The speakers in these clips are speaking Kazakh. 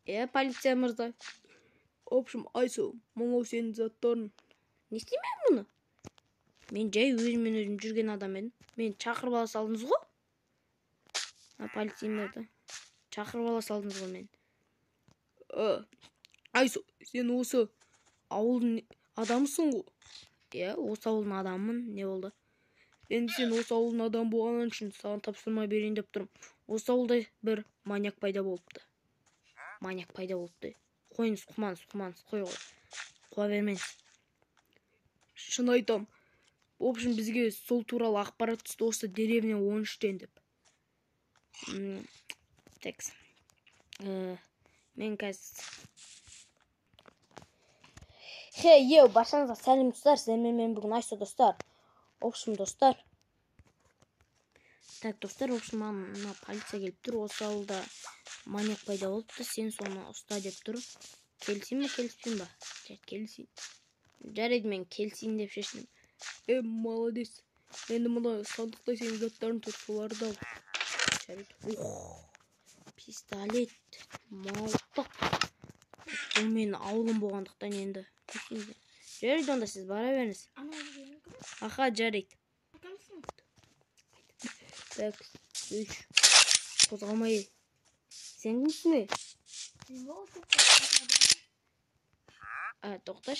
Полиция мырза. В общем, Айсо, мынау сенің заттарың. Не істеймін мұны? Мен жай өзімен өзім жүрген адам едім. Мен шақырып ала салдыңыз ғой? Полиция мырза. Шақырып ала салдыңыз ғой мен. Айсо, сен осы ауылдың адамысың ғой? Осы ауылдың адамымын. Не болды? Енді сен осы ауылдың адамы болғаннан үшін саған тапсырма берейін деп тұрмын. Осы ауылда бір маньяк пайда болыпты. Қойыңыз, қумаңыз, қоя бермеңіз. Шын айтам. В общем, бізге сол туралы ақпарат түсті осы деревня 13-тен деп. Текс. Мен қазір... баршаңызға сәлем достар. Сіздермен бүгін Айсо достар. В общем, достар. Так, достар, в общем, мына полиция келіп тұр. Осы ауылда маньяк пайда болыпты. Сен соны ұста деп тұр. Келісейін ба, келіспейін ба? Келісейін. Жарайды, мен келісейін деп шештім. Молодец. Енді мұна сандықта сенің заттарың тұр, соларды ал. Жарайды. Пистолет, молоток. Бұл менің ауылым болғандықтан енді. Жарайды, онда сіз бара беріңіз. Аха, жарайды. Так, қозғалмай. Сен кімсің бе? Тоқта.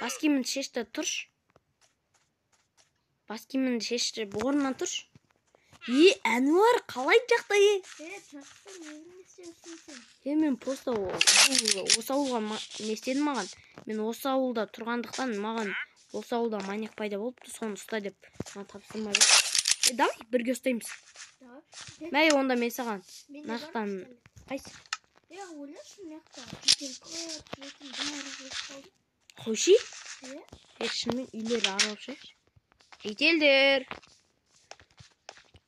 Бас киіміңді шешті, тұрш. Бас киіміңді шешті, орнынан тұрш. Әнуар, қалай жақта, мен просто осы ауылға не істедім маған. Мен осы ауылда тұрғандықтан маған осы ауылда маньяк пайда болыпты, соны ұста деп тапсырма бер. Давай, бірге ұстаймыз. Мәй, онда мен саған нақтан қайсы? Қойши? Шынымен үйлер аралаушы. Жителдер.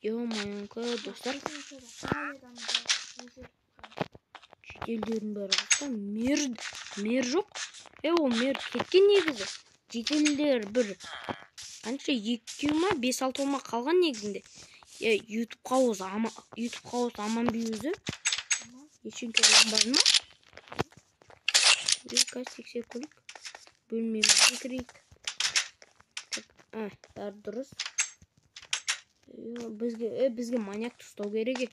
Ё-моё, достар. Жителдердің бәрі қоста. Мер жоқ. Ол мер кеткен негізі. Жителдер бір қанша 2 ма 5-6 ма қалған негізінде. YouTube қауыз аман бей өзі. Ешенке бар ма? Тексер көрейік. Бөлмемізге кірейік. Бәрі дұрыс. Бізге маньяк ұстау керек.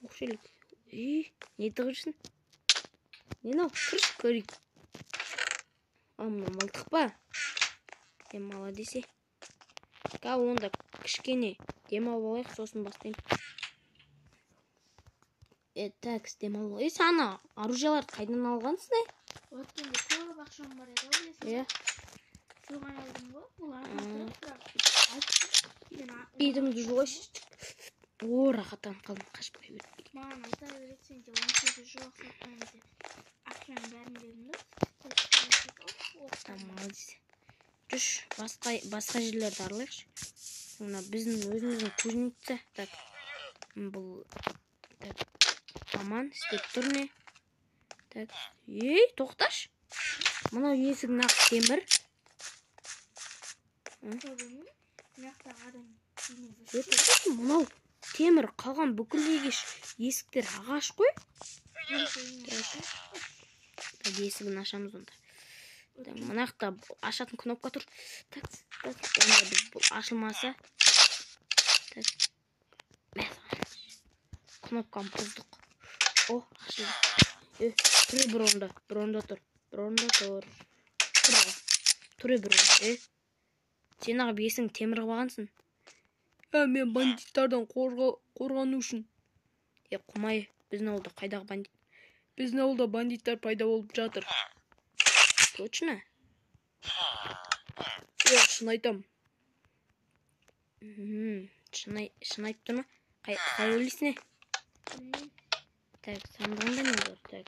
Оқшелік. Не тығып жүрсің? Не нау? Кірші көрейік. Мұны мылтық па? Молодец. Онда кішкене демалып алайық, сосын бастайын. Так, демалып алайық. Сана оружияларды қайдан алғансың? Өткенде көп ақшам бар еді, білесің? Соған алдым ғой, бұлар бетімді жуғайшы. Рахаттанып қалдым, қашып қой өтіп. Маған айта берексен де 18 жыл ақсатпаймыз деп. Ақшаның бәрін бердім. Молодец. Жүш, басқа жерлерді аралайықшы. Біздің өзіміздің кузница. Так, бұл аман істеп тұр не? Так, тоқташ. Мынау есігін ақ темір. Мынау темір қалған бүкіл есіктер ағаш қой. Есігін ашамыз онда. Мынақта ашатын кнопка тұр. Так, бұл ашылмаса. Кнопканы бұздық. Ашылды. Түрі бір орында тұр. Түрі бір орында. Сен ағып есің темір қылғансың. Мен бандиттардан қорғану үшін. Құмай, біздің ауылда қайдағы бандит? Біздің ауылда бандиттар пайда болып жатыр. Точно? Шын айтам. Шын айтып тұр ма? Қай өлесіне? Так, сандығында не бар? Так,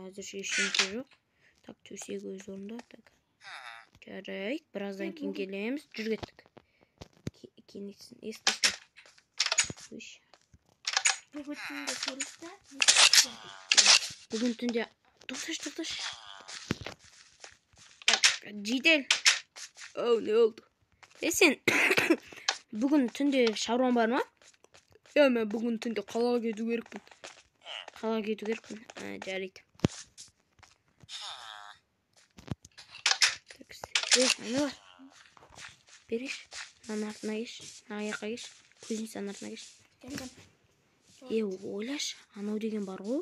әзірше ешенке жоқ. Так, төсегі өз орында. Так. Жарайды, біраздан кейін келеміз. Жүр кеттік. Кенетсін, естістен. Бүгін түнде көрісті. Бүгін түнде... Тоқташ. Жидел. Не oldu? Сен, бүгін түнде шаруан бар ма? Мен бүгін түнде қалаға кету керекпін. Жарайды. Ана бар. Береш. Мына артына кеш. Мына аяққа кеш. Көзін сан артына кеш. Ойлаш, анау деген бар ғой.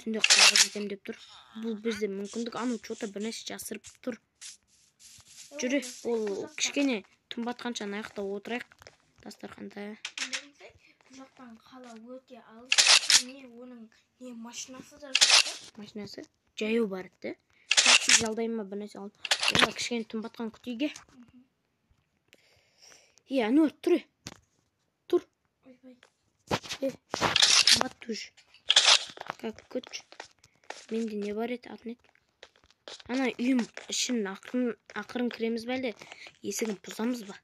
Түнде қалаға кетем деп тұр. Бұл бізде мүмкіндік. Анау что-то бір нәрсе жасырып тұр. Жүре, ол кішкене түн батқанша ана жақта отырайық. Дастарханда. Бұл жақтан қала өте алыс. Оның машинасы да жоқ. Машинасы жаяу барады. Такси жалдаймын ма, бір нәрсе алып. Ола кішкене түн батқан күтейге. Ануар, тұр. Батуш. Как күтші. Менде не бар еді, атын ет. Ана үйім ішін ақырын кіреміз бе әлде? Есігін бұзамыз ба?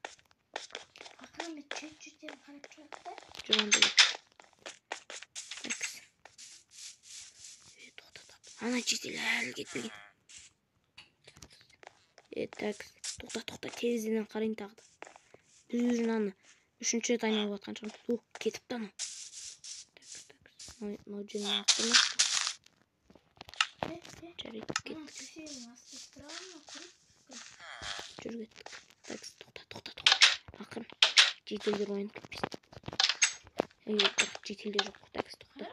Ақырын жеттерін қарап тұрады да? Жоғанда тоқтатап. Ана жетел әлі кетпеген. Тоқта, терезеден қарайын тағды. Біз жүрін аны үшінші рет айналып атқан шығын. Кетіпті ана. Мынау жерін ақтырмақ. Жарайды, кеттік. Жүр кеттік. Тоқта. Ақырын. Жетелдер ойын кетпесін. Жетелдер жоқ. Тоқта.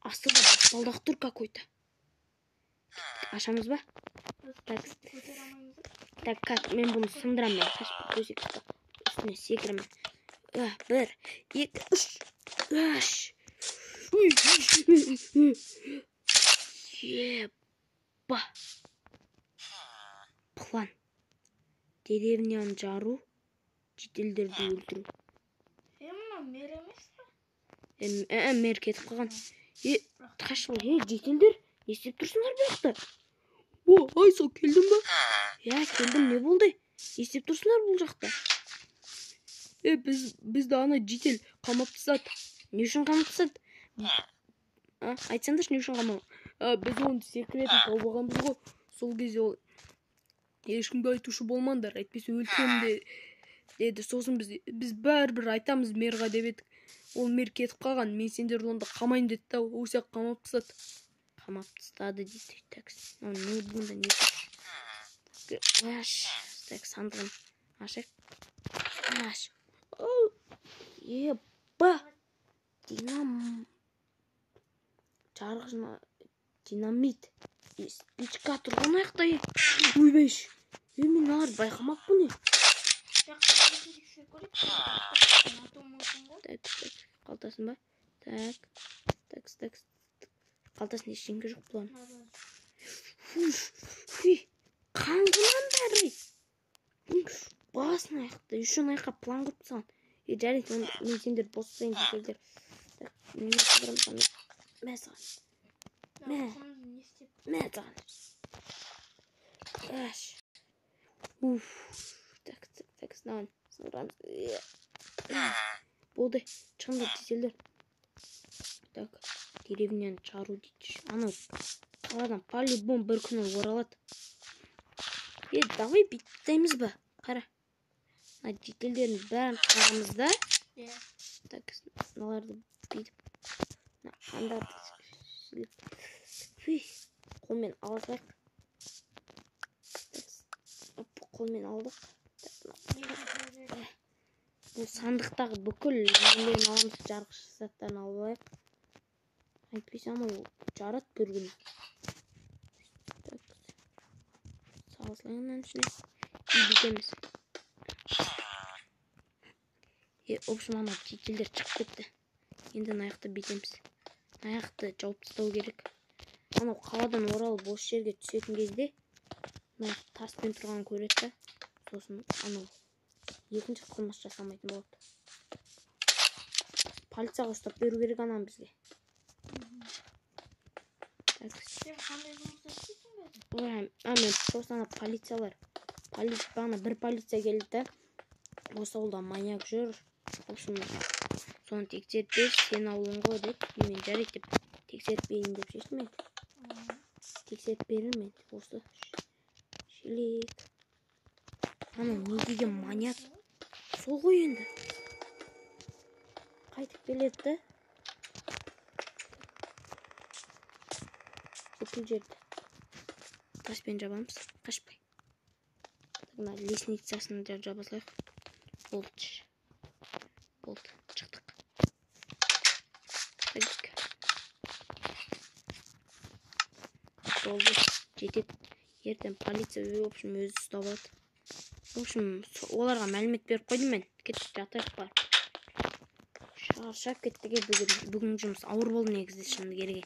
Астыда баспалдақ тұр какой-то. Ашамыз ба? Так, мен бұны сындырамын. Үстіне секіремін. 1, 2, 3. Еба. План. Деревняны жару, жетелдерді өлтіру. Мына мер емес пе? Мер кетіп қалған. Қашыл, жетелдер. Не істеп тұрсыңдар бұл жақта? Айсау, келдің ба? Келдім, не болды? Не істеп тұрсыңдар бұл жақта? Бізді ана жетел қамап тастады. Не үшін қамап тастады? Айтсаңдаршы, не үшін қамап? Біз оны секретін тауып алғанбыз ғой. Сол кезде ол ешкімге айтушы болмаңдар, әйтпесе өлтірем деді. Сосын біз бәрібір айтамыз мерға деп едік. Ол мер кетіп қалған. Мен сендерді онда қамайын деді да, осяқ қамап тастады. Қамап тастады дейді. Не бұнда не тұр? Сандығын ашайық. Еба! Динамит. Спичка тұрған аяқта. Ойбайш. Мен алар байқамап бұл не? Қалтасын ба? Так. Қалтасын ештеңке жоқ бұлан. Қаңғынан бәрі. Басын аяқта. Үшін аяққа план құрып саған. Жарайды, мен сендер босысайын жетелдер. Мен сендерім саған. Мә саған. Так, сынаған. Болды, шығындар жетелдер. Так, деревняны жару дейді. Анау қаладан по-любому бір күні оралады. Давай биттаймыз ба? Қара. Жетелдерін бәрін қарамыз да. Так, мыналарды бүйтіп. Қандарды қолмен алғақ. Қолмен алдық. Бұл сандықтағы бүкіл нелерін аламыз, жарғыш заттарын алып алайық. Айтпесе анау жарат бір күні. Салысылайынан ішіне бітеміз. Общем, ана жетелдер шығып кетті. Енді аяқты бетеміз. Аяқты жауып тастау керек. Анау қаладан оралып бос жерге түсетін кезде таспен тұрған көреді. Сосын анау екінші қылмыс жасамайтын болады. Полицияға ұстап беру керек анам бізге. Сен қандай жұмыс істейсің бе? Мен просто ана полициялар. Бағана бір полиция келді. Осы ауылда маньяк жүр. В общем, соны тексеріп бер, сен ауылың ғой деп. Мен жарайды деп тексеріп берейін деп шештім мен. Тексеріп берір мен. Осы шелек. Ана не деген маньяк. сол ғой енді. Қайтып келеді да. Бүкіл жерді таспен жабамыз, қашпай. Мына лестницасын жаба салайық. Болды, шықтық. Болды, жетеді. Ертең полиция в общем өзі ұстап алады. В общем, оларға мәлімет беріп қойдым мен. Кеттік, жатайық бар. Шаршап кеттіге бүгін жұмыс ауыр болды негізі шыны керге.